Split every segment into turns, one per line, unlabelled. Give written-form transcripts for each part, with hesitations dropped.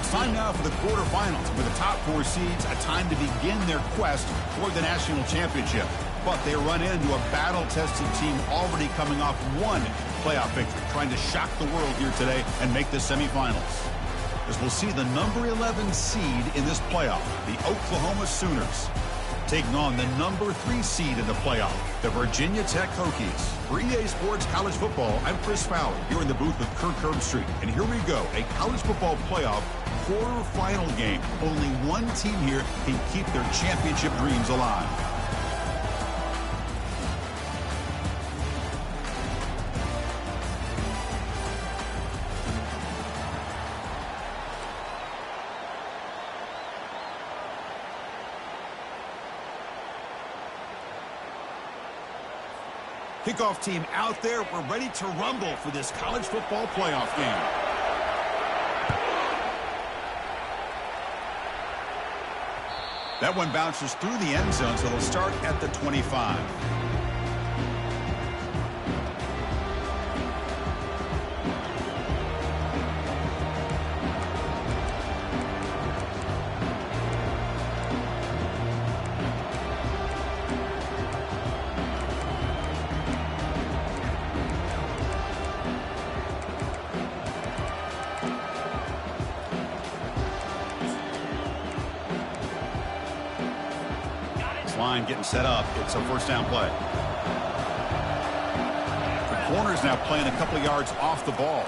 It's time now for the quarterfinals, with the top 4 seeds a time to begin their quest for the national championship. But they run into a battle-tested team already coming off one playoff victory, trying to shock the world here today and make the semifinals. As we'll see the number 11 seed in this playoff, the Oklahoma Sooners, taking on the number 3 seed in the playoff, the Virginia Tech Hokies. For EA Sports College Football, I'm Chris Fowler, here in the booth with Kirk Herbstreit. And here we go, a college football playoff quarterfinal game. Only one team here can keep their championship dreams alive. Kickoff team out there. We're ready to rumble for this college football playoff game. That one bounces through the end zone, so it'll start at the 25. Line getting set up. It's a first down play. The corner's now playing a couple of yards off the ball.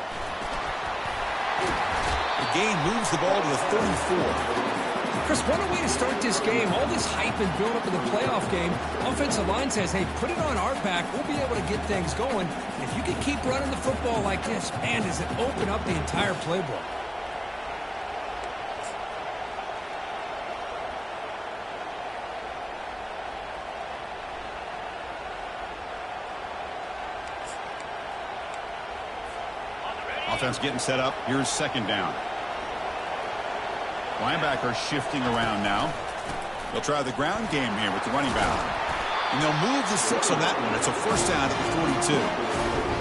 The gain moves the ball to the 34.
Chris, what a way to start this game. All this hype and build up in the playoff game. Offensive line says, hey, put it on our back. We'll be able to get things going. And if you can keep running the football like this, man, does it open up the entire playbook.
Offense getting set up. Here's second down. Linebacker shifting around now. They'll try the ground game here with the running back. And they'll move the 6 on that one. It's a first down at the 42.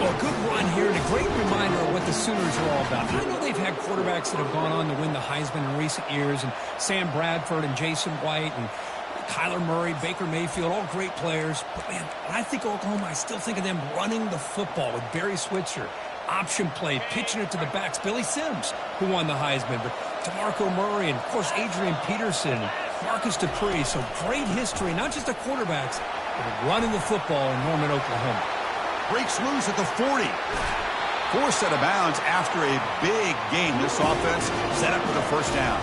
Well, a good run here and a great reminder of what the Sooners are all about. I know they've had quarterbacks that have gone on to win the Heisman in recent years, and Sam Bradford and Jason White and Kyler Murray, Baker Mayfield, all great players. But, man, when I think of Oklahoma, I still think of them running the football with Barry Switzer. Option play, pitching it to the backs. Billy Sims, who won the Heisman, but DeMarco Murray, and, of course, Adrian Peterson, Marcus Dupree. So great history, not just the quarterbacks, but running the football in Norman, Oklahoma.
Breaks loose at the 40. Forced out of bounds after a big gain. This offense set up for the first down.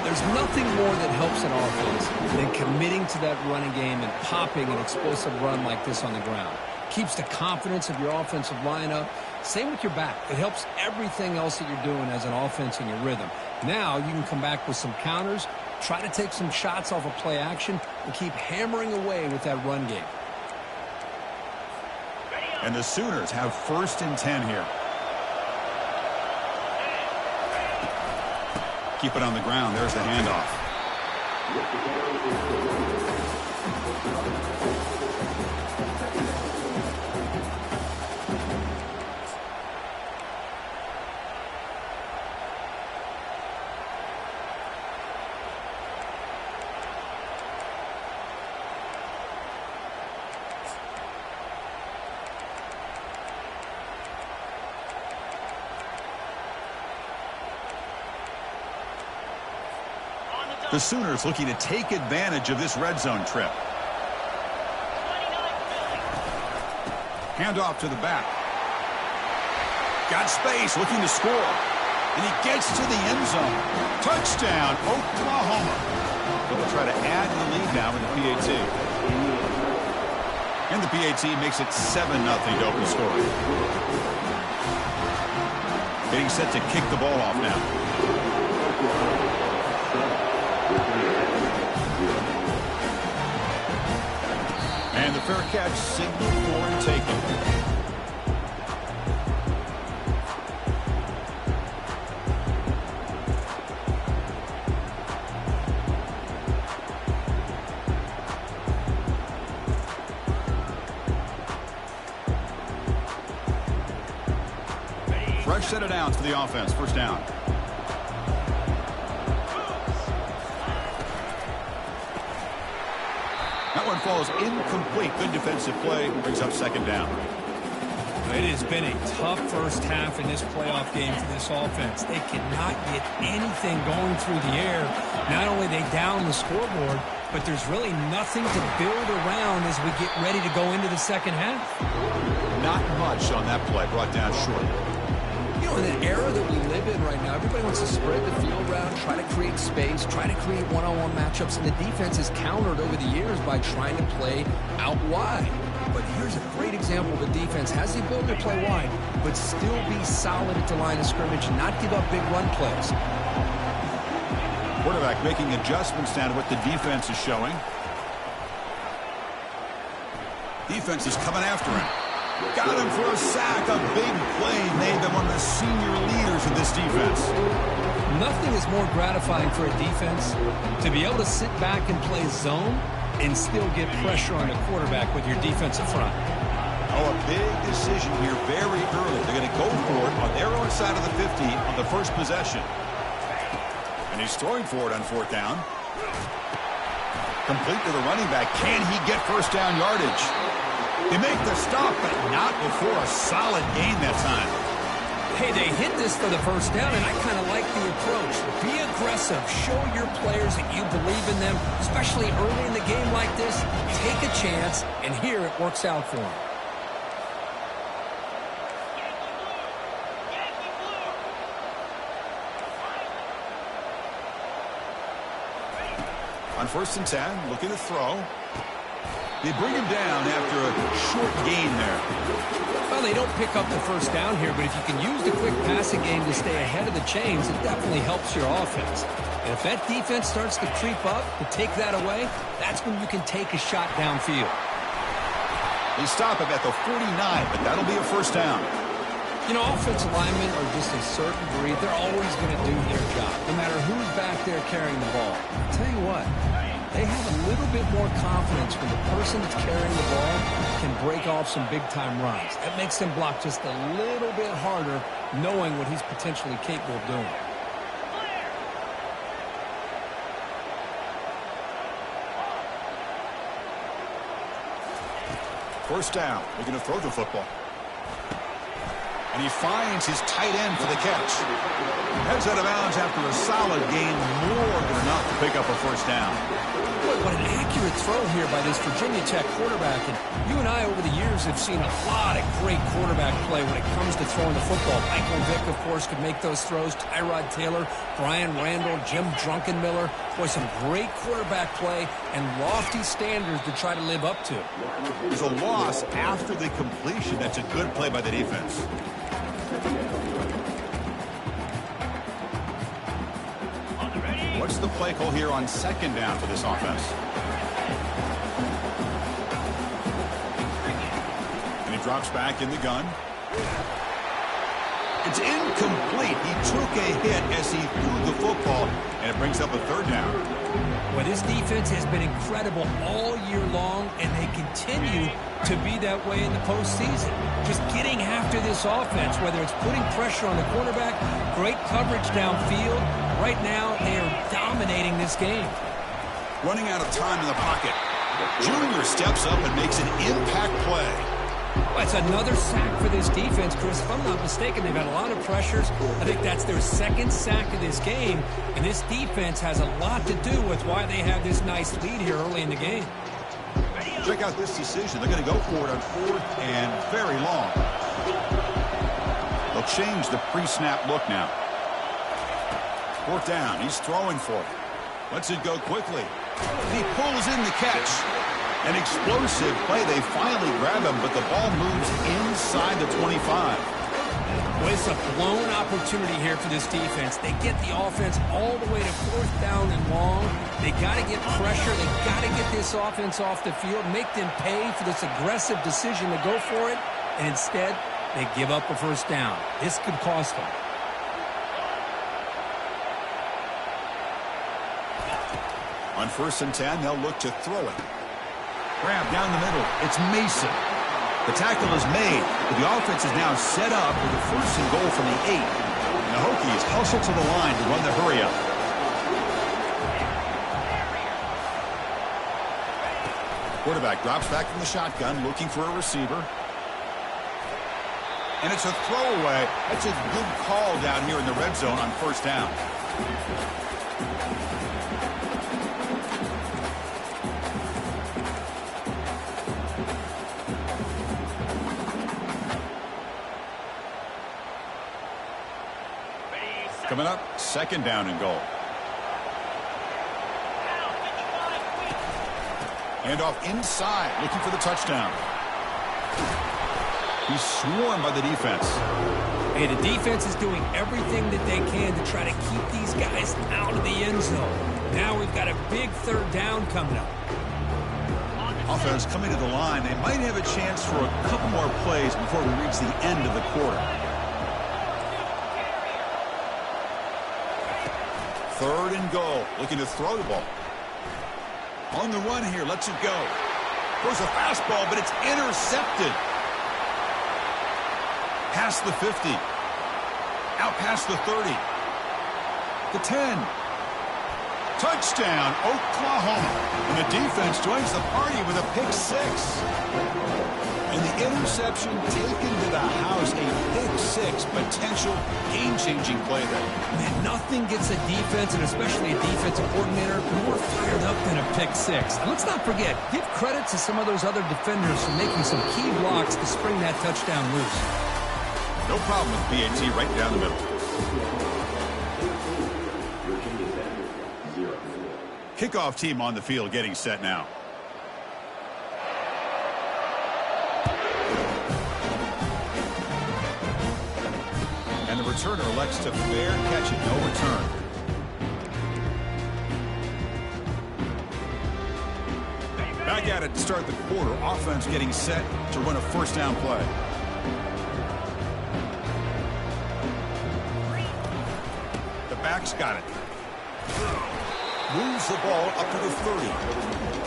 There's nothing more that helps an offense than committing to that running game and popping an explosive run like this on the ground. Keeps the confidence of your offensive line up. Same with your back. It helps everything else that you're doing as an offense in your rhythm. Now you can come back with some counters, try to take some shots off of play action, and keep hammering away with that run game.
And the Sooners have first and 10 here. Keep it on the ground. There's the handoff. The Sooners looking to take advantage of this red zone trip. Handoff to the back. Got space, looking to score. And he gets to the end zone. Touchdown, Oklahoma. But they'll try to add the lead now with the PAT. And the PAT makes it 7-0 to open the score. Getting set to kick the ball off now. And the fair catch, signal for and taken. Fresh set of downs for the offense. First down. That one falls incomplete. Good defensive play. Brings up second down.
It has been a tough first half in this playoff game for this offense. They cannot get anything going through the air. Not only they down the scoreboard, but there's really nothing to build around as we get ready to go into the second half.
Not much on that play. Brought down short.
You know, in the era that we live in right now, everybody wants to spread the field around, try to create space, try to create one-on-one matchups, and the defense is countered over the years by trying to play out wide. But here's a great example of a defense has the ability to play wide, but still be solid at the line of scrimmage and not give up big run plays.
Quarterback making adjustments down to what the defense is showing. Defense is coming after him. Got him for a sack. A big play made by one of the senior leaders of this defense.
Nothing is more gratifying for a defense to be able to sit back and play zone and still get pressure on the quarterback with your defensive front.
Oh, a big decision here very early. They're going to go for it on their own side of the 50 on the first possession. And he's throwing for it on fourth down. Complete to the running back. Can he get first down yardage? They make the stop, but not before a solid gain that time.
Hey, they hit this for the first down, and I kind of like the approach. Be aggressive. Show your players that you believe in them, especially early in the game like this. Take a chance, and here it works out for them.
On 1st and 10, looking to throw. They bring him down after a short gain there.
Well, they don't pick up the first down here, but if you can use the quick passing game to stay ahead of the chains, it definitely helps your offense. And if that defense starts to creep up, to take that away, that's when you can take a shot downfield.
They stop him at the 49, but that'll be a first down.
You know, offensive linemen are just a certain breed. They're always going to do their job, no matter who's back there carrying the ball. I'll tell you what, they have a little bit more confidence when the person that's carrying the ball can break off some big-time runs. That makes them block just a little bit harder, knowing what he's potentially capable of doing.
First down. They're going to throw the football. And he finds his tight end for the catch. Heads out of bounds after a solid gain, more than enough to pick up a first down.
Boy, what an accurate throw here by this Virginia Tech quarterback. And you and I, over the years, have seen a lot of great quarterback play when it comes to throwing the football. Michael Vick, of course, could make those throws. Tyrod Taylor, Brian Randall, Jim Druckenmiller. Boy, some great quarterback play and lofty standards to try to live up to.
There's a loss after the completion. That's a good play by the defense. What's the play call here on second down for this offense? And he drops back in the gun. It's incomplete. He took a hit as he threw the football, and it brings up a third down.
Well, this defense has been incredible all year long, and they continue to be that way in the postseason. Just getting after this offense, whether it's putting pressure on the quarterback, great coverage downfield. Right now, they are dominating this game.
Running out of time in the pocket. Junior steps up and makes an impact play.
Well, it's another sack for this defense, Chris. If I'm not mistaken, they've had a lot of pressures. I think that's their second sack of this game, and this defense has a lot to do with why they have this nice lead here early in the game.
Check out this decision. They're going to go for it on fourth and very long. They'll change the pre-snap look now. Fourth down. He's throwing for it. Lets it go quickly. He pulls in the catch. An explosive play. They finally grab him, but the ball moves inside the 25.
Well, it's a blown opportunity here for this defense. They get the offense all the way to fourth down and long. They got to get pressure. They got to get this offense off the field, make them pay for this aggressive decision to go for it, and instead they give up a first down. This could cost them.
On 1st and 10, they'll look to throw it. Grab down the middle. It's Mason. The tackle is made, but the offense is now set up with a first and goal from the 8. And the Hokies hustle to the line to run the hurry-up. Quarterback drops back from the shotgun, looking for a receiver. And it's a throwaway. That's a good call down here in the red zone on first down. Coming up, second down and goal. And off inside, looking for the touchdown. He's swarmed by the defense.
Hey, the defense is doing everything that they can to try to keep these guys out of the end zone. Now we've got a big third down coming up.
Offense coming to the line. They might have a chance for a couple more plays before we reach the end of the quarter. Third and goal. Looking to throw the ball. On the run here. Lets it go. Throws a fastball, but it's intercepted. Past the 50. Out past the 30. The 10. Touchdown, Oklahoma. And the defense joins the party with a pick six. And the interception taken to the house. A pick six. Potential game-changing play there.
Man, nothing gets a defense, and especially a defensive coordinator, more fired up than a pick six. And let's not forget, give credit to some of those other defenders for making some key blocks to spring that touchdown loose.
No problem with BAT right down the middle. Kickoff team on the field getting set now. And the returner elects to fair catch it. No return. Back at it to start the quarter. Offense getting set to run a first down play. Back's got it. Moves the ball up to the 30.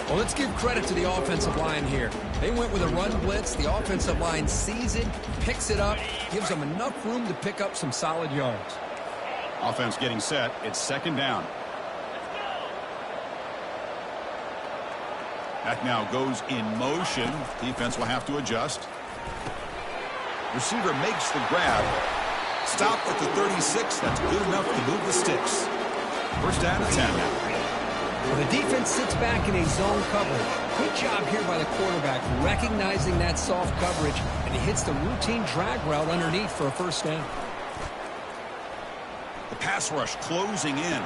Well, let's give credit to the offensive line here. They went with a run blitz. The offensive line sees it, picks it up, gives them enough room to pick up some solid yards.
Offense getting set. It's second down. That now goes in motion. Defense will have to adjust. Receiver makes the grab. Stop at the 36. That's good enough to move the sticks. First down and 10 now.
Well, the defense sits back in a zone coverage. Good job here by the quarterback, recognizing that soft coverage, and he hits the routine drag route underneath for a first down.
The pass rush closing in.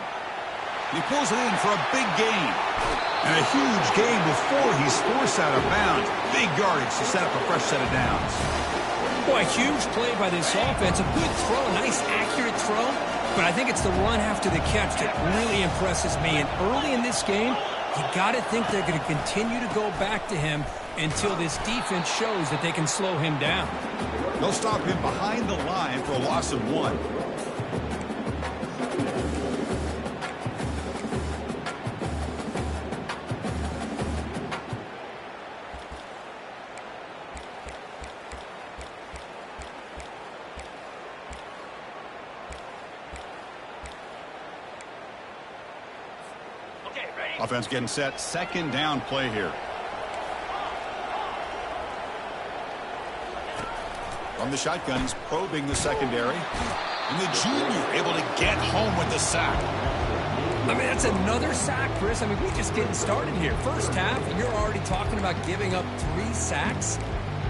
He pulls it in for a big gain. And a huge gain before he's forced out of bounds. Big yardage to set up a fresh set of downs.
Boy, huge play by this offense. A good throw, a nice accurate throw. But I think it's the run after the catch that really impresses me. And early in this game, you got to think they're going to continue to go back to him until this defense shows that they can slow him down.
They'll stop him behind the line for a loss of 1. Offense getting set. Second down play here. From the shotgun, he's probing the secondary. And the junior able to get home with the sack.
I mean, that's another sack, Chris. I mean, we're just getting started here. First half, and you're already talking about giving up 3 sacks.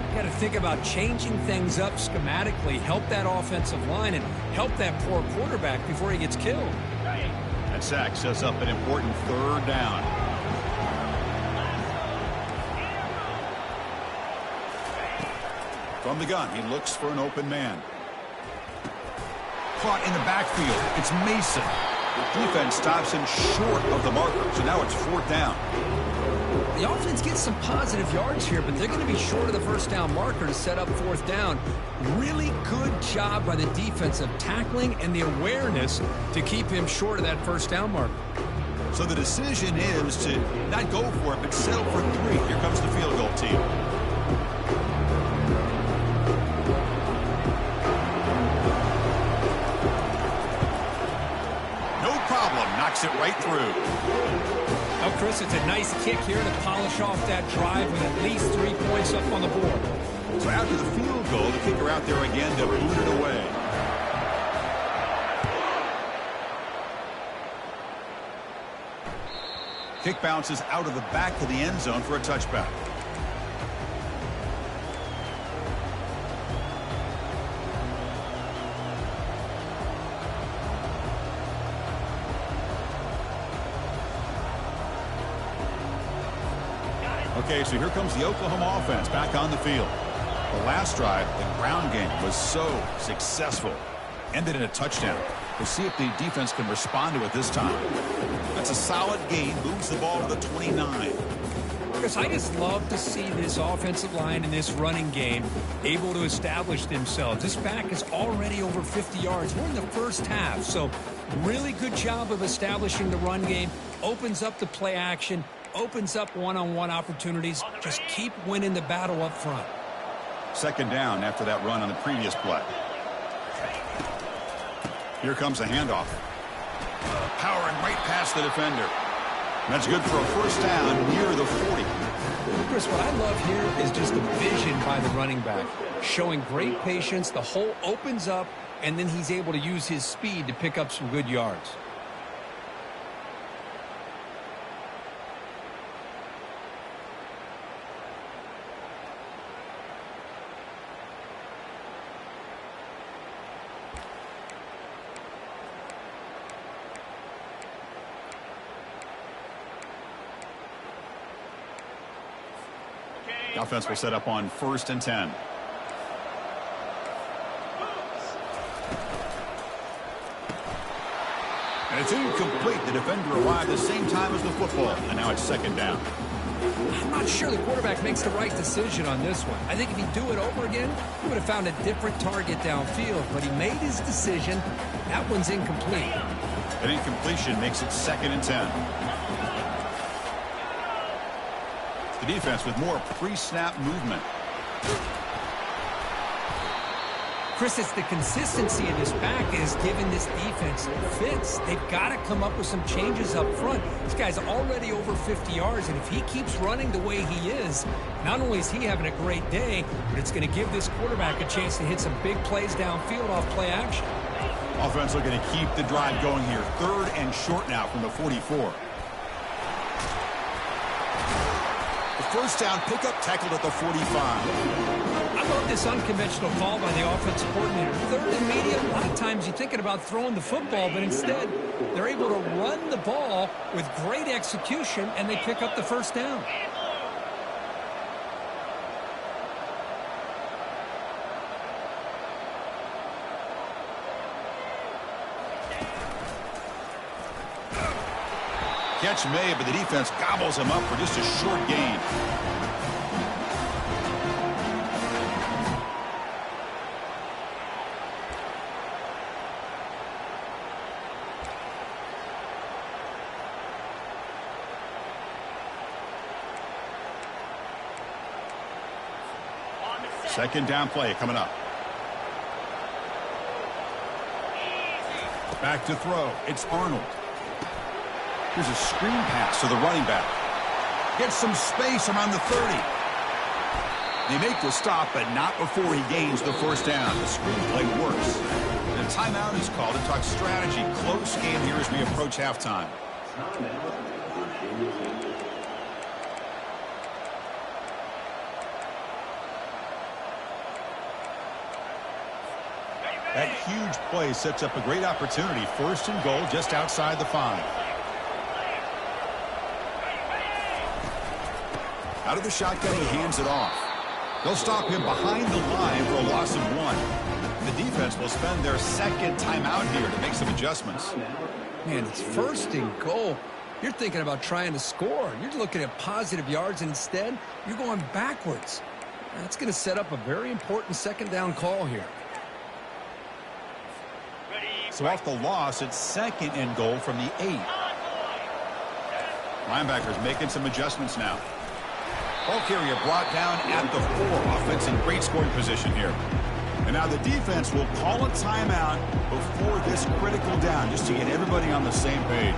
You got to think about changing things up schematically, help that offensive line, and help that poor quarterback before he gets killed.
That sack sets up an important third down. From the gun, he looks for an open man. Caught in the backfield. It's Mason. The defense stops him short of the marker, so now it's fourth down.
The offense gets some positive yards here, but they're going to be short of the first down marker to set up fourth down. Really good job by the defense of tackling and the awareness to keep him short of that first down marker.
So the decision is to not go for it, but settle for 3. Here comes the field goal team. No problem. Knocks it right through.
Well, Chris, it's a nice kick here to polish off that drive with at least 3 points up on the board.
So after the field goal, the kicker out there again to boot it away. Kick bounces out of the back of the end zone for a touchback. Okay, so here comes the Oklahoma offense back on the field. The last drive, the ground game was so successful. Ended in a touchdown. We'll see if the defense can respond to it this time. That's a solid gain. Moves the ball to the 29.
Because I just love to see this offensive line and this running game able to establish themselves. This back is already over 50 yards. We're in the first half, so really good job of establishing the run game. Opens up the play action, opens up one-on-one opportunities. Just keep winning the battle up front.
Second down after that run on the previous play. Here comes a handoff. Powering right past the defender. That's good for a first down near the 40.
Chris, what I love here is just the vision by the running back. Showing great patience. The hole opens up, and then he's able to use his speed to pick up some good yards.
The offense will set up on 1st and 10. And it's incomplete. The defender arrived the same time as the football, and now it's second down.
I'm not sure the quarterback makes the right decision on this one. I think if he'd do it over again, he would have found a different target downfield, but he made his decision. That one's incomplete.
An incompletion makes it 2nd and 10. The defense with more pre-snap movement.
Chris, it's the consistency in this back that has given this defense fits. They've got to come up with some changes up front. This guy's already over 50 yards, and if he keeps running the way he is, not only is he having a great day, but it's going to give this quarterback a chance to hit some big plays downfield off play action.
Offense looking to keep the drive going here. 3rd and short now from the 44. First down, pickup tackled at the 45.
I love this unconventional call by the offensive coordinator. 3rd and medium, a lot of times you're thinking about throwing the football, but instead they're able to run the ball with great execution, and they pick up the first down.
Catch made, but the defense gobbles him up for just a short gain. Second down play coming up. Back to throw. It's Arnold. Here's a screen pass to the running back. Gets some space around the 30. They make the stop, but not before he gains the first down. The screen play works. And a timeout is called to talk strategy. Close game here as we approach halftime. That huge play sets up a great opportunity. 1st and goal just outside the 5. Out of the shotgun, he hands it off. They'll stop him behind the line for a loss of 1. The defense will spend their 2nd timeout here to make some adjustments.
Man, it's 1st and goal. You're thinking about trying to score. You're looking at positive yards, and instead, you're going backwards. That's going to set up a very important 2nd down call here.
So off the loss, it's 2nd and goal from the 8. Linebackers making some adjustments now. Ball carrier brought down at the 4. Offense in great scoring position here. And now the defense will call a timeout before this critical down just to get everybody on the same page.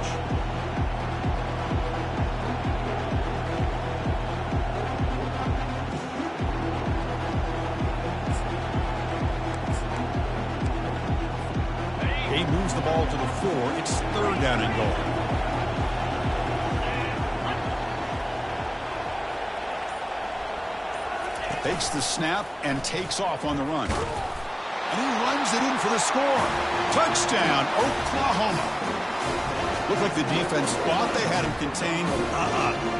to the 4. It's 3rd down and goal. Takes the snap and takes off on the run. And he runs it in for the score. Touchdown, Oklahoma. Looked like the defense thought they had him contained.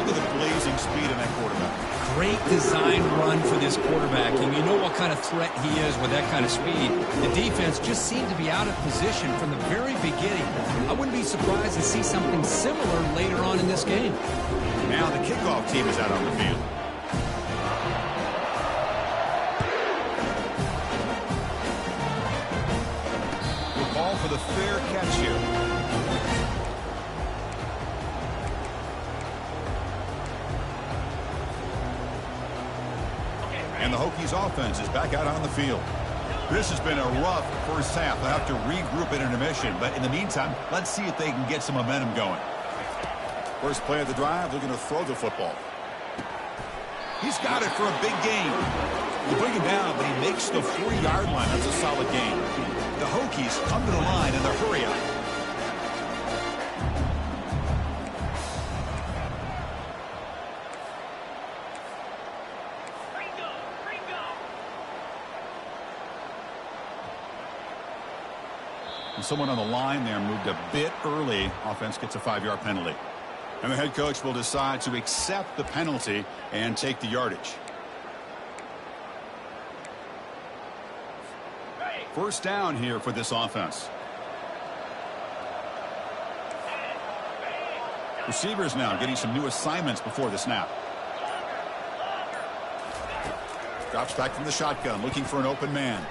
Look at the blazing speed in that quarterback.
Great design run for this quarterback, and you know what kind of threat he is with that kind of speed. The defense just seemed to be out of position from the very beginning. I wouldn't be surprised to see something similar later on in this game.
Now the kickoff team is out on the field. The ball for the fair catch here. And the Hokies offense is back out on the field. This has been a rough first half. They'll have to regroup at intermission. But in the meantime, let's see if they can get some momentum going. First play of the drive, they're going to throw the football. He's got it for a big gain. You bring him down, but he makes the 40-yard line. That's a solid gain. The Hokies come to the line in the hurry-up. And someone on the line there moved a bit early. Offense gets a 5-yard penalty. And the head coach will decide to accept the penalty and take the yardage. First down here for this offense. Receivers now getting some new assignments before the snap. Drops back from the shotgun, looking for an open man.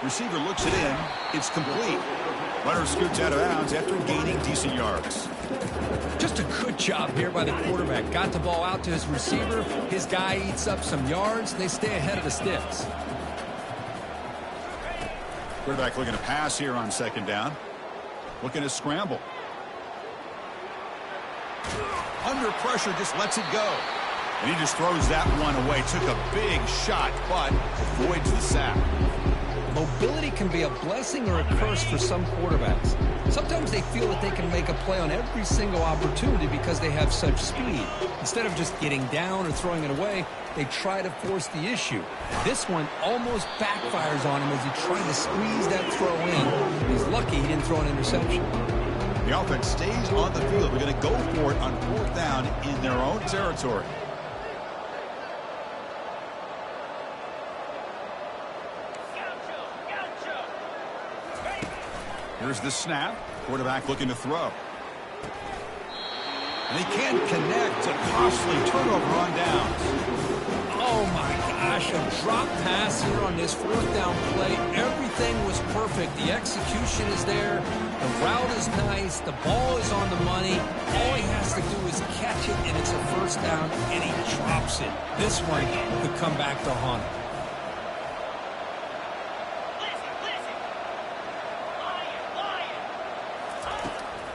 Receiver looks it in. It's complete. Runner scoots out of bounds after gaining decent yards.
Just a good job here by the quarterback. Got the ball out to his receiver. His guy eats up some yards. They stay ahead of the sticks.
Quarterback looking to pass here on second down. Looking to scramble. Under pressure, just lets it go. And he just throws that one away. Took a big shot, but avoids the sack.
Mobility can be a blessing or a curse for some quarterbacks. Sometimes they feel that they can make a play on every single opportunity because they have such speed. Instead of just getting down or throwing it away, they try to force the issue. This one almost backfires on him as he tried to squeeze that throw in. He's lucky he didn't throw an interception.
The offense stays on the field. We're going to go for it on 4th down in their own territory. Here's the snap. Quarterback looking to throw. And he can't connect. A costly turnover on downs.
Oh, my gosh. A drop pass here on this 4th down play. Everything was perfect. The execution is there. The route is nice. The ball is on the money. All he has to do is catch it, and it's a 1st down, and he drops it. This one could come back to haunt him.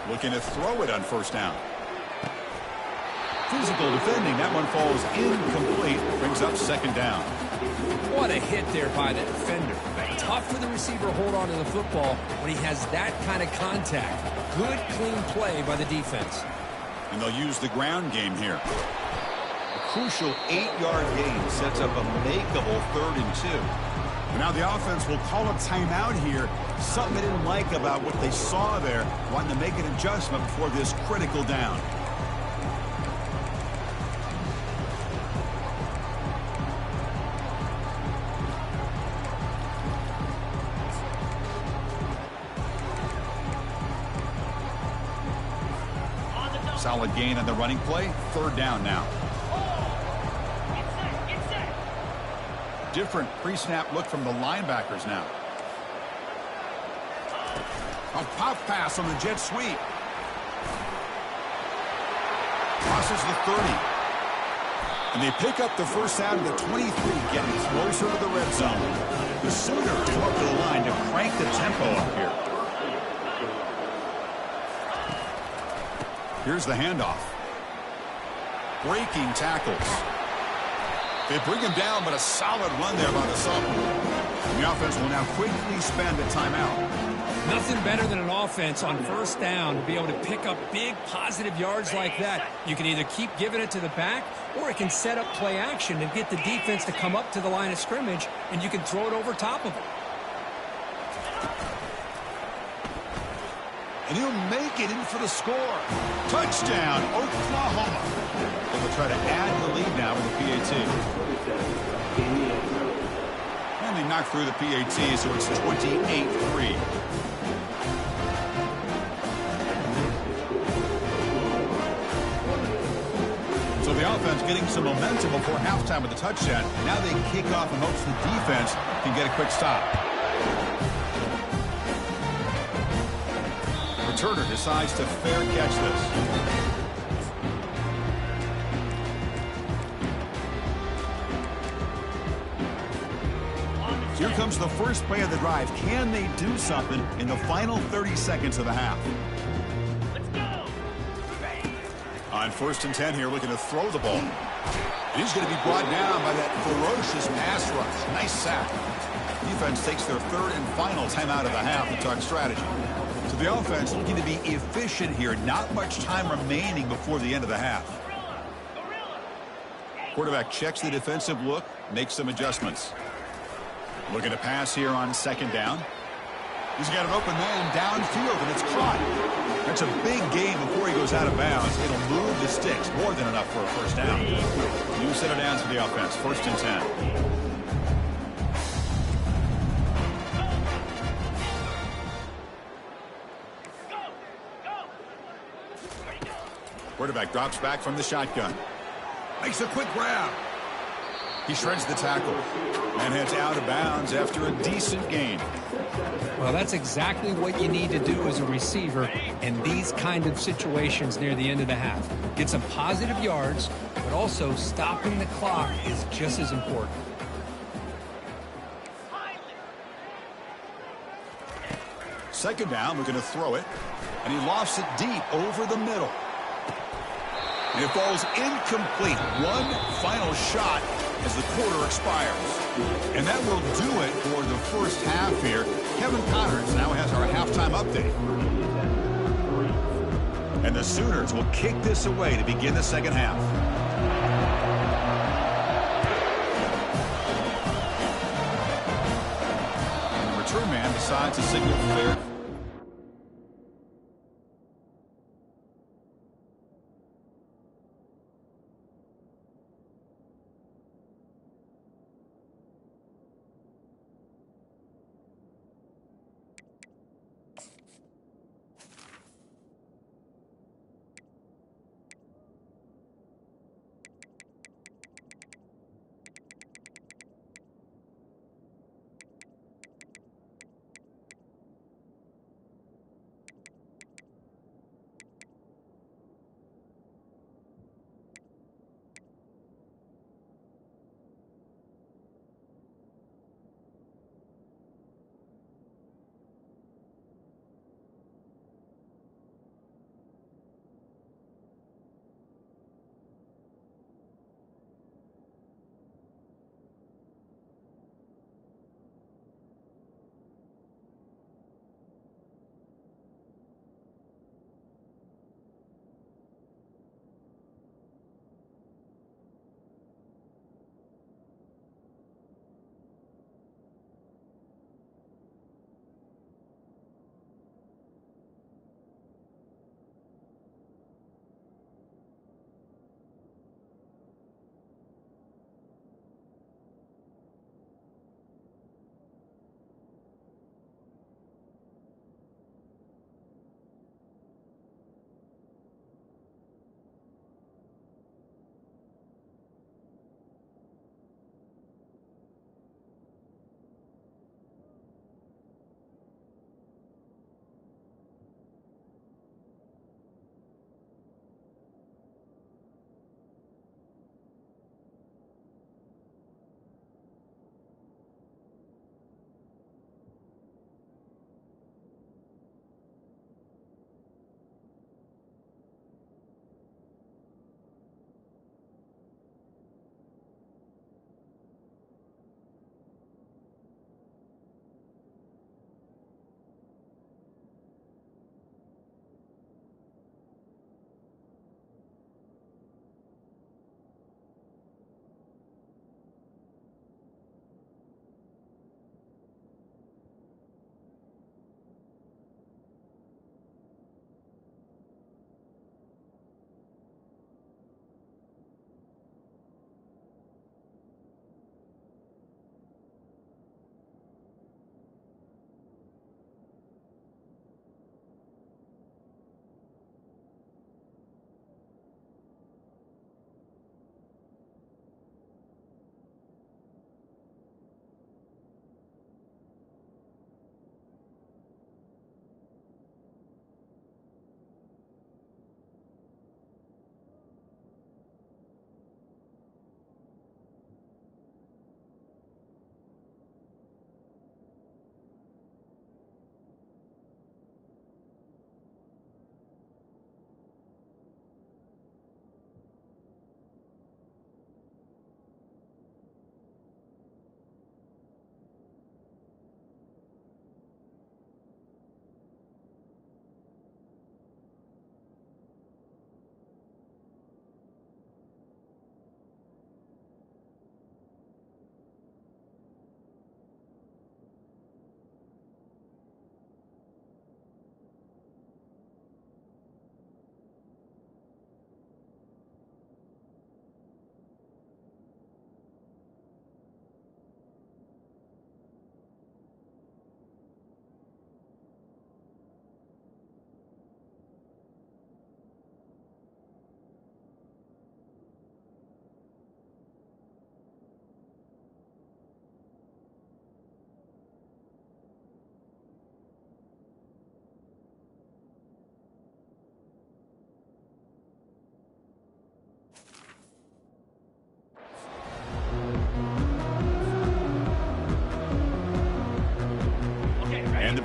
Looking to throw it on 1st down. Physical defending. That one falls incomplete. Brings up 2nd down.
What a hit there by the defender. Tough for the receiver to hold on to the football when he has that kind of contact. Good, clean play by the defense.
And they'll use the ground game here. A crucial 8-yard gain sets up a makeable 3rd and 2. Now the offense will call a timeout here. Something they didn't like about what they saw there. Wanting to make an adjustment before this critical down. Solid gain on the running play. 3rd down now. Different pre-snap look from the linebackers now. A pop pass on the jet sweep. Crosses the 30. And they pick up the 1st down to the 23, getting closer to the red zone. The Sooners come up to the line to crank the tempo up here. Here's the handoff. Breaking tackles. They bring him down, but a solid run there by the sophomore. And the offense will now quickly spend a timeout.
Nothing better than an offense on first down to be able to pick up big positive yards like that. You can either keep giving it to the back, or it can set up play action and get the defense to come up to the line of scrimmage, and you can throw it over top of them.
And he'll make it in for the score. Touchdown, Oklahoma. They will try to add the lead now with the PAT. And they knock through the PAT, so it's 28-3. So the offense getting some momentum before halftime with the touchdown. Now they kick off in hopes the defense can get a quick stop. Returner decides to fair catch this. Here comes the first play of the drive. Can they do something in the final 30 seconds of the half? Let's go. On 1st and 10 here, looking to throw the ball. And he's going to be brought down by that ferocious pass rush. Nice sack. Defense takes their 3rd and final timeout of the half to talk strategy. So the offense looking to be efficient here. Not much time remaining before the end of the half. Quarterback checks the defensive look, makes some adjustments. Looking to pass here on 2nd down. He's got an open man downfield, and it's caught. That's a big gain before he goes out of bounds. It'll move the sticks, more than enough for a first down. New set of downs for the offense, 1st and 10. Quarterback drops back from the shotgun. Makes a quick grab. He shreds the tackle and heads out of bounds after a decent gain.
Well, that's exactly what you need to do as a receiver in these kind of situations near the end of the half. Get some positive yards, but also stopping the clock is just as important.
Second down, we're going to throw it, and he lofts it deep over the middle. And it falls incomplete. One final shot as the quarter expires. And that will do it for the first half here. Kevin Connors now has our halftime update. And the Sooners will kick this away to begin the second half. And the return man decides to signal fair.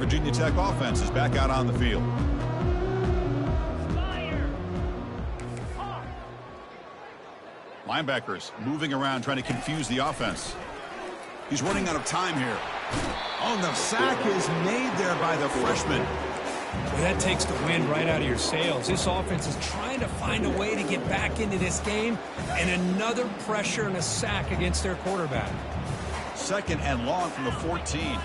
Virginia Tech offense is back out on the field. Linebackers moving around trying to confuse the offense. He's running out of time here. Oh, the sack is made there by the freshman.
Well, that takes the wind right out of your sails. This offense is trying to find a way to get back into this game, and another pressure and a sack against their quarterback.
2nd and long from the 14.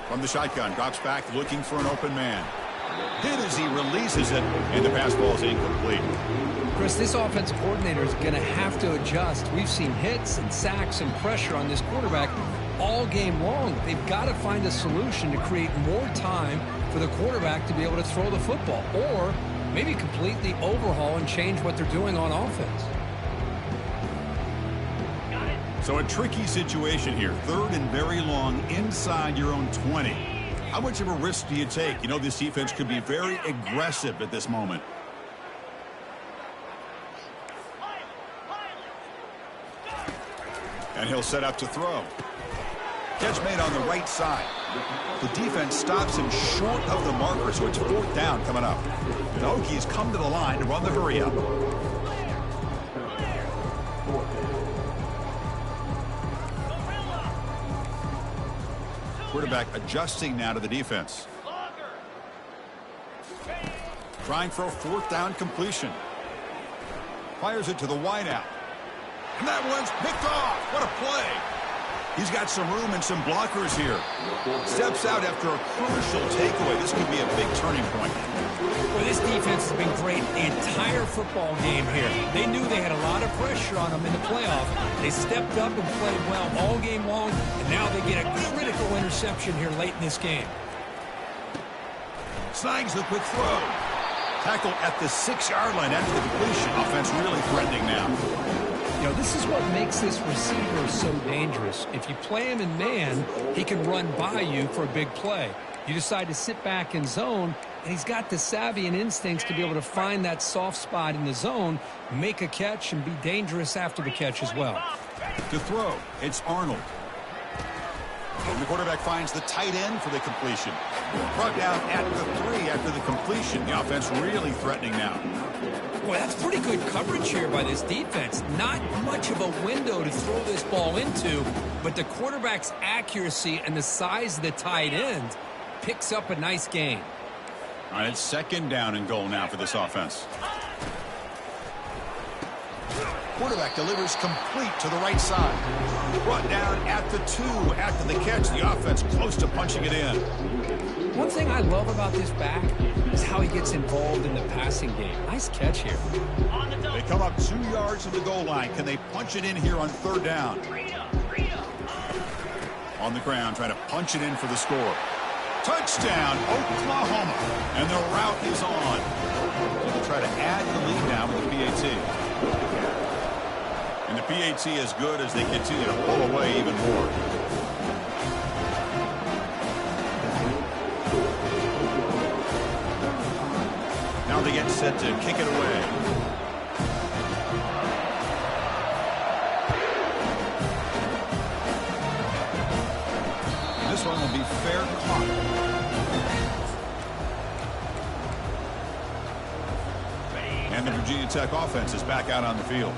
From the shotgun, drops back looking for an open man. Hit as he releases it, and the pass ball is incomplete.
Chris, this offensive coordinator is going to have to adjust. We've seen hits and sacks and pressure on this quarterback all game long. They've got to find a solution to create more time for the quarterback to be able to throw the football, or maybe completely overhaul and change what they're doing on offense.
So a tricky situation here. 3rd and very long inside your own 20. How much of a risk do you take? You know, this defense could be very aggressive at this moment. And he'll set up to throw. Catch made on the right side. The defense stops him short of the marker, so it's 4th down coming up. The Hokies come to the line to run the hurry up. Quarterback adjusting now to the defense. Trying for a 4th down completion. Fires it to the wideout. And that one's picked off. What a play. He's got some room and some blockers here. Steps out after a crucial takeaway. This could be a big turning point.
Well, this defense has been great the entire football game here. They knew they had a lot of pressure on them in the playoff. They stepped up and played well all game long, and now they get a critical interception here late in this game.
Snags the quick throw. Tackle at the 6-yard line after the completion. Offense really threatening now.
You know, this is what makes this receiver so dangerous. If you play him in man, he can run by you for a big play. You decide to sit back in zone, and he's got the savvy and instincts to be able to find that soft spot in the zone, make a catch, and be dangerous after the catch as well.
To throw, it's Arnold. And the quarterback finds the tight end for the completion. Brought down at the 3 after the completion. The offense really threatening now.
Boy, that's pretty good coverage here by this defense. Not much of a window to throw this ball into, but the quarterback's accuracy and the size of the tight end picks up a nice gain.
All right, it's 2nd down and goal now for this offense. Quarterback delivers complete to the right side. Brought down at the 2 after the catch. The offense close to punching it in.
One thing I love about this back is how he gets involved in the passing game. Nice catch here.
They come up 2 yards from the goal line. Can they punch it in here on 3rd down? On the ground, trying to punch it in for the score. Touchdown, Oklahoma. And the route is on. They'll try to add the lead now with the PAT. And the PAT is good as they continue to pull away even more. Now they get set to kick it away. And this one will be fair caught. And the Virginia Tech offense is back out on the field.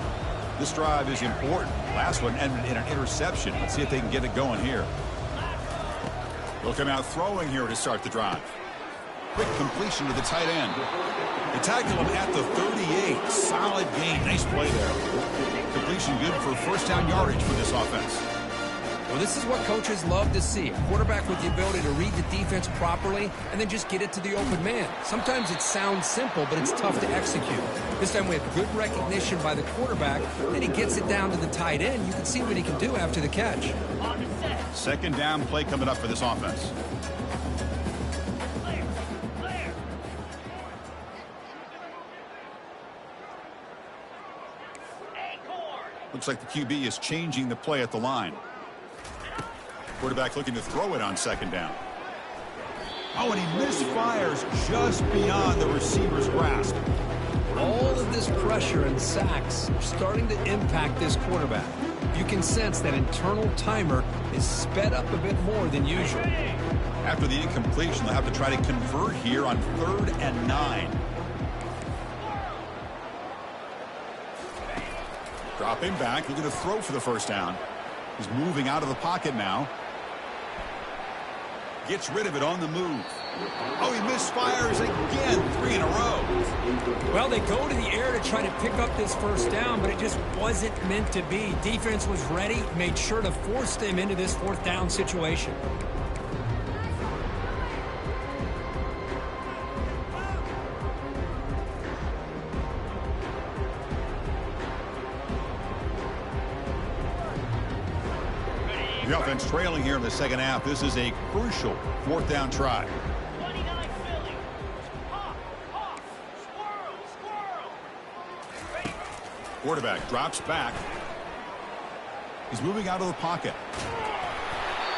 This drive is important. Last one ended in an interception. Let's see if they can get it going here. They'll come out throwing here to start the drive. Quick completion to the tight end. They tackle him at the 38. Solid gain. Nice play there. Completion good for 1st down yardage for this offense.
Well, this is what coaches love to see. A quarterback with the ability to read the defense properly and then just get it to the open man. Sometimes it sounds simple, but it's tough to execute. This time we have good recognition by the quarterback. Then he gets it down to the tight end. You can see what he can do after the catch.
2nd down play coming up for this offense. Looks like the QB is changing the play at the line. Quarterback looking to throw it on 2nd down. Oh, and he misfires just beyond the receiver's grasp.
All of this pressure and sacks are starting to impact this quarterback. You can sense that internal timer is sped up a bit more than usual.
After the incompletion, they'll have to try to convert here on 3rd and 9. Dropping back, looking to throw for the first down. He's moving out of the pocket now. Gets rid of it on the move. Oh, he misfires again, 3 in a row.
Well, they go to the air to try to pick up this first down, but it just wasn't meant to be. Defense was ready, made sure to force them into this 4th down situation.
The offense trailing here in the second half. This is a crucial 4th down try.
29 Philly. Hawk, squirrel. Ready.
Quarterback drops back. He's moving out of the pocket.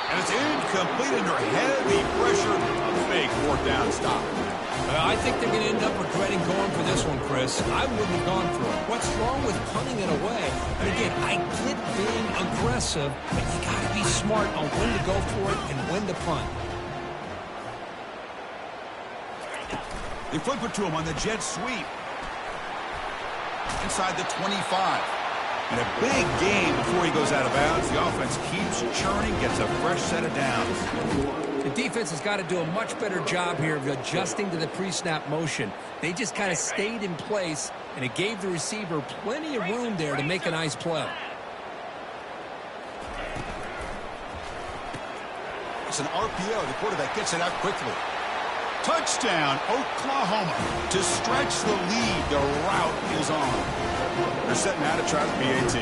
And it's incomplete under heavy pressure. A fake 4th down stop.
I think they're going to end up regretting going for this one, Chris. I wouldn't have gone for it. What's wrong with punting it away? And again, I get being aggressive, but you got to be smart on when to go for it and when to punt.
They flip it to him on the jet sweep. Inside the 25. And a big gain before he goes out of bounds. The offense keeps churning, gets a fresh set of downs.
The defense has got to do a much better job here of adjusting to the pre-snap motion. They just kind of stayed in place, and it gave the receiver plenty of room there to make a nice play.
It's an RPO. The quarterback gets it out quickly. Touchdown, Oklahoma. To stretch the lead, the route is on. They're setting out to try the PAT.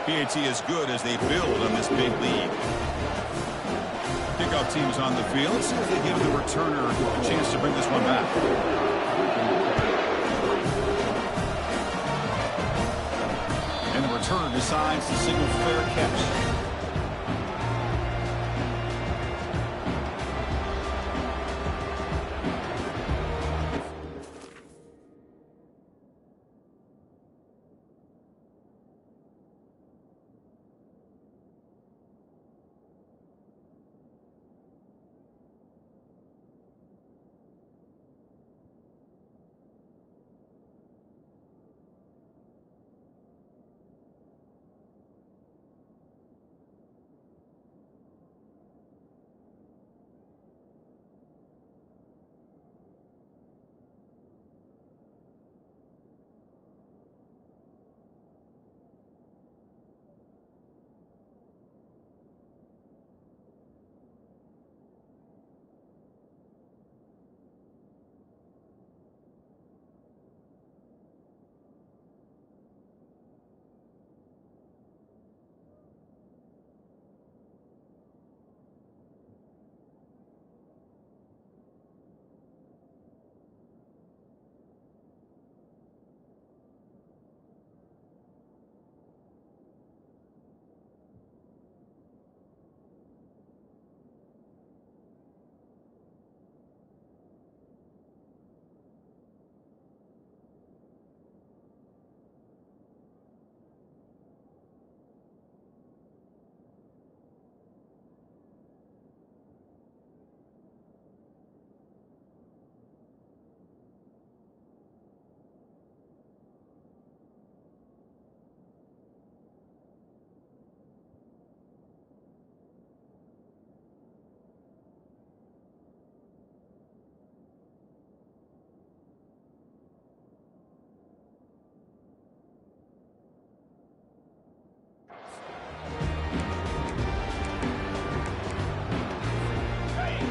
PAT is good as they build on this big lead. Kickoff team's on the field. Let's see if they give the returner a chance to bring this one back. And the returner decides to signal fair catch.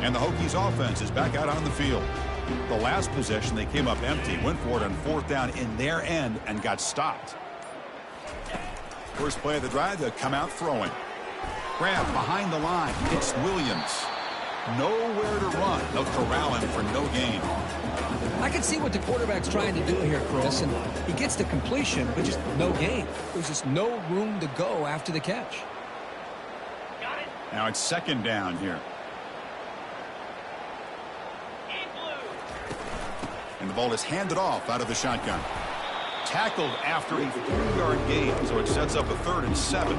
And the Hokies offense is back out on the field. The last possession, they came up empty, went for it on 4th down in their end and got stopped. First play of the drive, they'll come out throwing. Grab behind the line. It's Williams. Nowhere to run. They'll corral him for no gain.
I can see what the quarterback's trying to do here, Chris, and he gets the completion, but just no gain. There's just no room to go after the catch.
Now it's 2nd down here. And the ball is handed off out of the shotgun. Tackled after a 3-yard gain, so it sets up a 3rd and 7.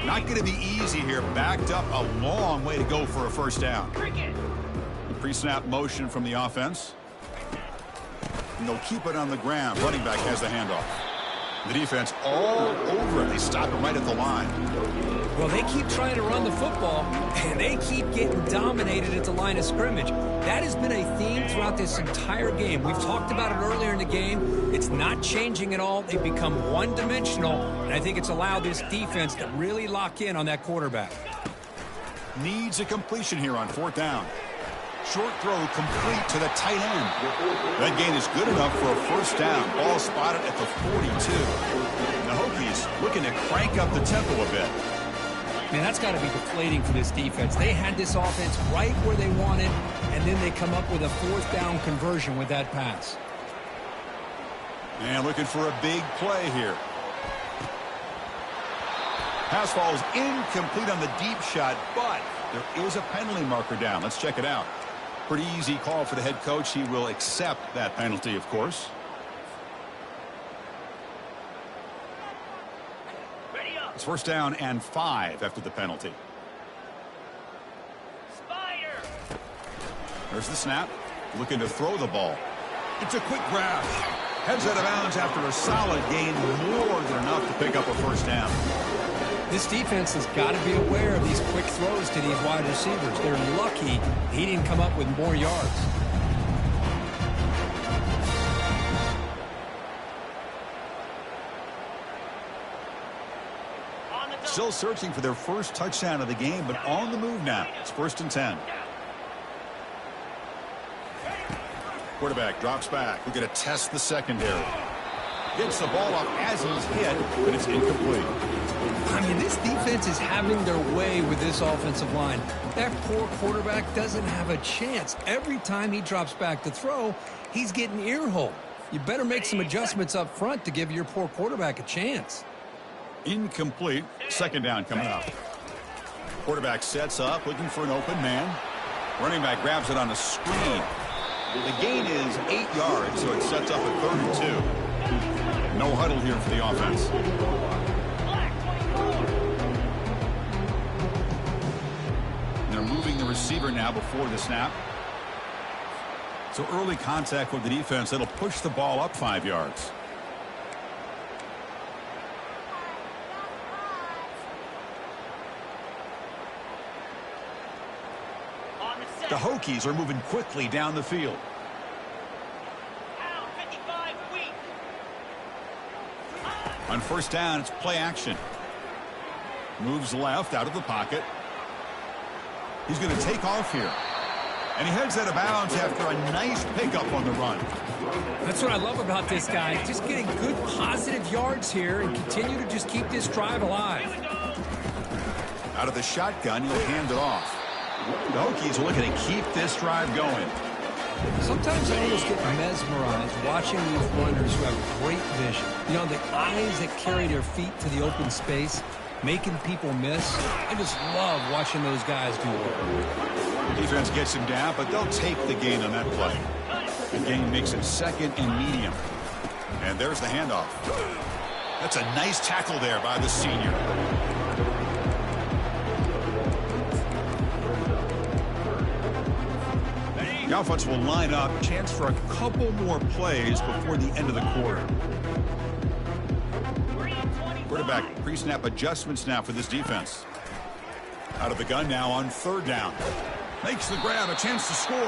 Not going to be easy here. Backed up a long way to go for a first down. The pre-snap motion from the offense. And they'll keep it on the ground. Running back has the handoff. The defense all over it. They stop it right at the line.
Well, they keep trying to run the football, and they keep getting dominated at the line of scrimmage. That has been a theme throughout this entire game. We've talked about it earlier in the game. It's not changing at all. They've become one-dimensional, and I think it's allowed this defense to really lock in on that quarterback.
Needs a completion here on 4th down. Short throw complete to the tight end. That gain is good enough for a first down. Ball spotted at the 42. And the Hokies looking to crank up the tempo a bit.
Man, that's got to be deflating for this defense. They had this offense right where they wanted, and then they come up with a 4th down conversion with that pass.
And looking for a big play here. Pass falls incomplete on the deep shot, but there is a penalty marker down. Let's check it out. Pretty easy call for the head coach. He will accept that penalty, of course. It's 1st down and 5 after the penalty.
Spider.
There's the snap. Looking to throw the ball. It's a quick grab. Heads out of bounds after a solid gain. More than enough to pick up a first down.
This defense has got to be aware of these quick throws to these wide receivers. They're lucky he didn't come up with more yards.
Still searching for their first touchdown of the game, but on the move now. It's 1st and 10. Quarterback drops back. We're going to test the secondary. Gets the ball up as he's hit, but it's incomplete.
I mean, this defense is having their way with this offensive line. That poor quarterback doesn't have a chance. Every time he drops back to throw, he's getting ear-hole. You better make some adjustments up front to give your poor quarterback a chance.
Incomplete. 2nd down coming up. Quarterback sets up, looking for an open man. Running back grabs it on a screen. The gain is 8 yards, so it sets up a 3rd and 2. No huddle here for the offense. They're moving the receiver now before the snap. So early contact with the defense, that'll push the ball up 5 yards. The Hokies are moving quickly down the field. On 1st down, it's play action. Moves left out of the pocket. He's going to take off here. And he heads out of bounds after a nice pickup on the run.
That's what I love about this guy. Just getting good positive yards here and continue to just keep this drive alive.
Out of the shotgun, he'll hand it off. The Hokies are looking to keep this drive going.
Sometimes I almost get mesmerized watching these runners who have great vision. You know, the eyes that carry their feet to the open space, making people miss. I just love watching those guys do work.
Defense gets him down, but they'll take the gain on that play. The gain makes it 2nd and medium. And there's the handoff. That's a nice tackle there by the senior. The offense will line up. Chance for a couple more plays before the end of the quarter. Quarterback pre-snap adjustments now for this defense. Out of the gun now on 3rd down. Makes the grab, a chance to score.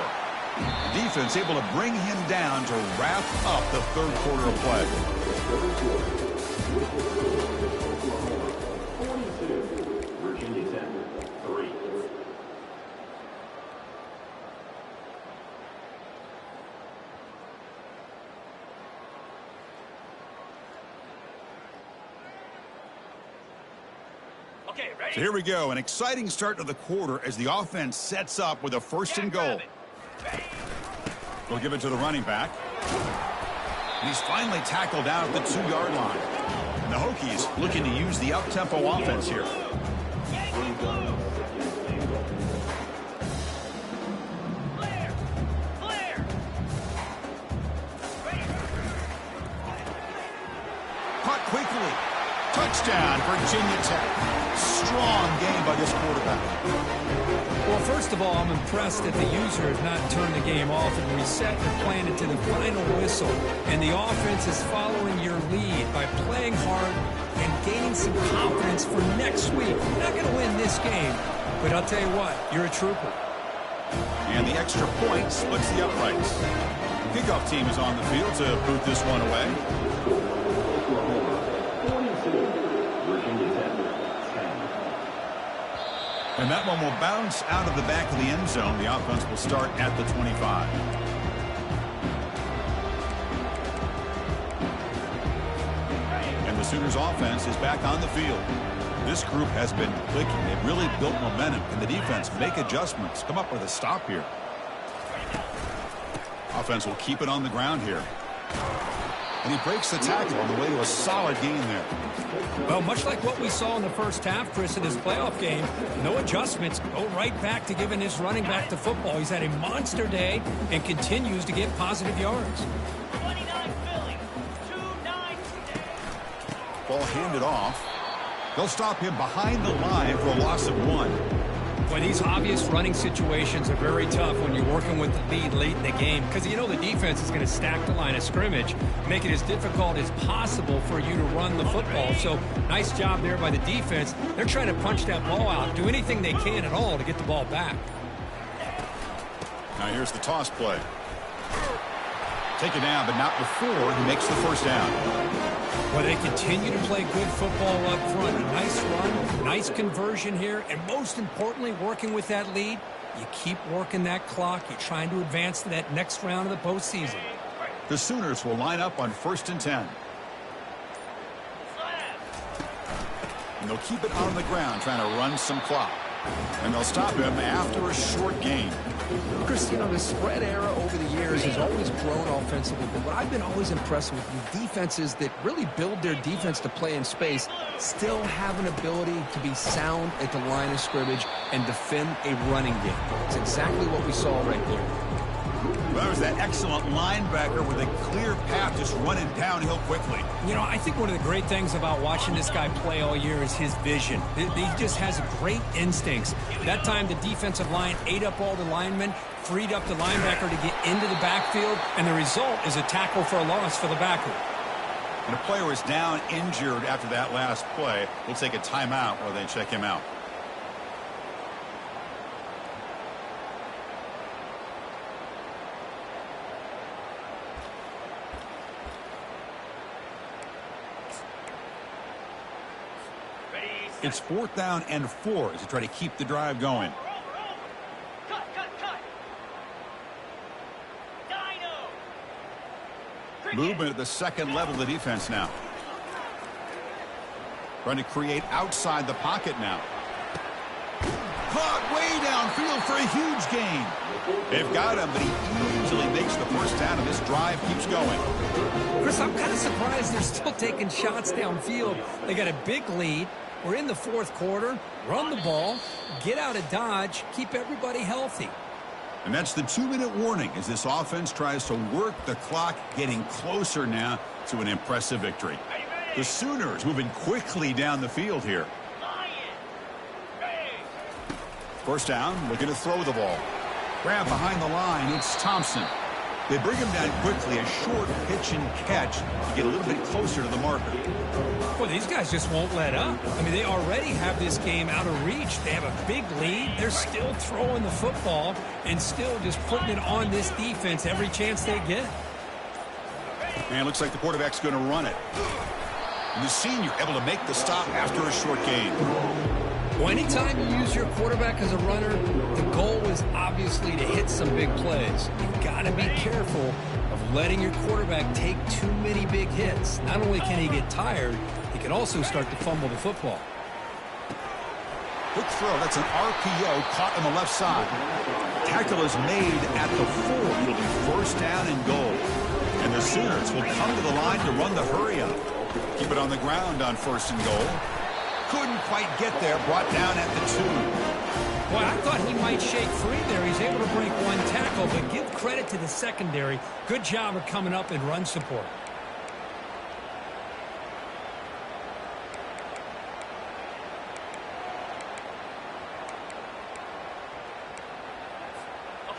The defense able to bring him down to wrap up the 3rd quarter of play. So here we go, an exciting start to the quarter as the offense sets up with a 1st and goal. We'll give it to the running back. And he's finally tackled out at the 2-yard line. And the Hokies looking to use the up-tempo offense here. quickly. Touchdown, Virginia Tech. Strong game by this quarterback.
Well, first of all, I'm impressed that the user has not turned the game off and reset and playing it to the final whistle. And the offense is following your lead by playing hard and gaining some confidence for next week. You're not going to win this game, but I'll tell you what, you're a trooper.
And the extra point splits the uprights. Kickoff team is on the field to boot this one away. And that one will bounce out of the back of the end zone. The offense will start at the 25. And the Sooners offense is back on the field. This group has been clicking. They've really built momentum. And the defense make adjustments. Come up with a stop here. Offense will keep it on the ground here. And he breaks the tackle on the way to a solid gain there.
Well, much like what we saw in the first half, Chris, in this playoff game, no adjustments. Go right back to giving his running back the football. He's had a monster day and continues to get positive yards.
29 Philly, 2-9.
Ball handed off. They'll stop him behind the line for a loss of 1.
Well, these obvious running situations are very tough when you're working with the lead late in the game because you know the defense is going to stack the line of scrimmage, make it as difficult as possible for you to run the football. So nice job there by the defense. They're trying to punch that ball out, do anything they can at all to get the ball back.
Now here's the toss play. Take it down, but not before he makes the first down.
Well, they continue to play good football up front. A nice run, nice conversion here, and most importantly, working with that lead, you keep working that clock. You're trying to advance to that next round of the postseason.
The Sooners will line up on 1st and 10. And they'll keep it on the ground, trying to run some clock. And they'll stop him after a short gain.
Chris, you know, the spread era over the years has always grown offensively, but what I've been always impressed with defenses that really build their defense to play in space still have an ability to be sound at the line of scrimmage and defend a running game. It's exactly what we saw right there.
Well, there's that excellent linebacker with a clear path just running downhill quickly.
You know, I think one of the great things about watching this guy play all year is his vision. He just has great instincts. That time the defensive line ate up all the linemen, freed up the linebacker to get into the backfield, and the result is a tackle for a loss for the backer.
And a player is down injured after that last play. We'll take a timeout while they check him out. It's 4th down and 4 as they try to keep the drive going.
Cut. Dino.
Movement at the second level of the defense now. Trying to create outside the pocket now. Caught way downfield for a huge gain. They've got him, but he easily makes the first down, and this drive keeps going.
Chris, I'm kind of surprised they're still taking shots downfield. They got a big lead. We're in the 4th quarter. Run the ball, get out of Dodge, keep everybody healthy.
And that's the 2-minute warning as this offense tries to work the clock, getting closer now to an impressive victory. The Sooners moving quickly down the field here. First down, looking to throw the ball. Grab behind the line, it's Thompson. They bring him down quickly, a short pitch and catch to get a little bit closer to the marker.
Well, these guys just won't let up. I mean, they already have this game out of reach. They have a big lead. They're still throwing the football and still just putting it on this defense every chance they get.
And looks like the quarterback's going to run it. And the senior able to make the stop after a short gain.
Well, anytime you use your quarterback as a runner, the goal is obviously to hit some big plays. You've got to be careful of letting your quarterback take too many big hits. Not only can he get tired, he can also start to fumble the football.
Quick throw. That's an RPO caught on the left side. Tackle is made at the 4. It'll be first down and goal. And the Sooners will come to the line to run the hurry up. Keep it on the ground on 1st and goal. Couldn't quite get there, brought down at the 2.
Well, I thought he might shake free there. He's able to break one tackle, but give credit to the secondary. Good job of coming up in run support.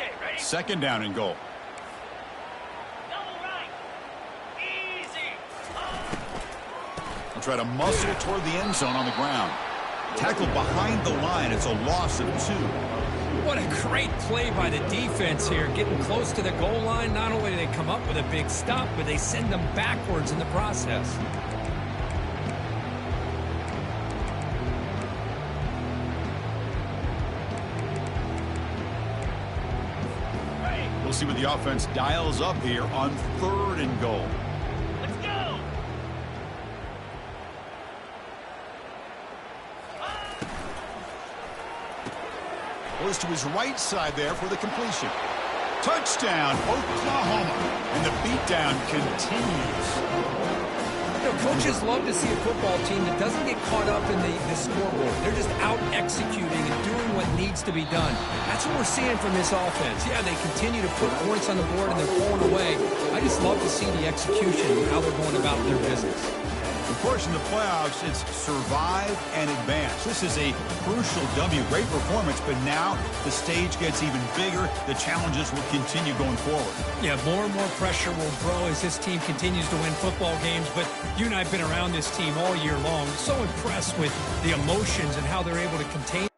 Okay, ready?
Second down and goal.
Double right. Easy.
They'll try to muscle toward the end zone on the ground. Tackled behind the line. It's a loss of 2.
What a great play by the defense here. Getting close to the goal line, not only do they come up with a big stop, but they send them backwards in the process.
We'll see what the offense dials up here on 3rd and goal.
Let's go.
Goes to his right side there for the completion. Touchdown, Oklahoma. And the beatdown continues.
You know, coaches love to see a football team that doesn't get caught up in the scoreboard. They're just out executing and doing what needs to be done. That's what we're seeing from this offense. Yeah, they continue to put points on the board and they're pulling away. I just love to see the execution and how they're going about their business.
Of course, in the playoffs, it's survive and advance. This is a crucial W. Great performance, but now the stage gets even bigger. The challenges will continue going forward.
Yeah, more and more pressure will grow as this team continues to win football games. But you and I have been around this team all year long. So impressed with the emotions and how they're able to contain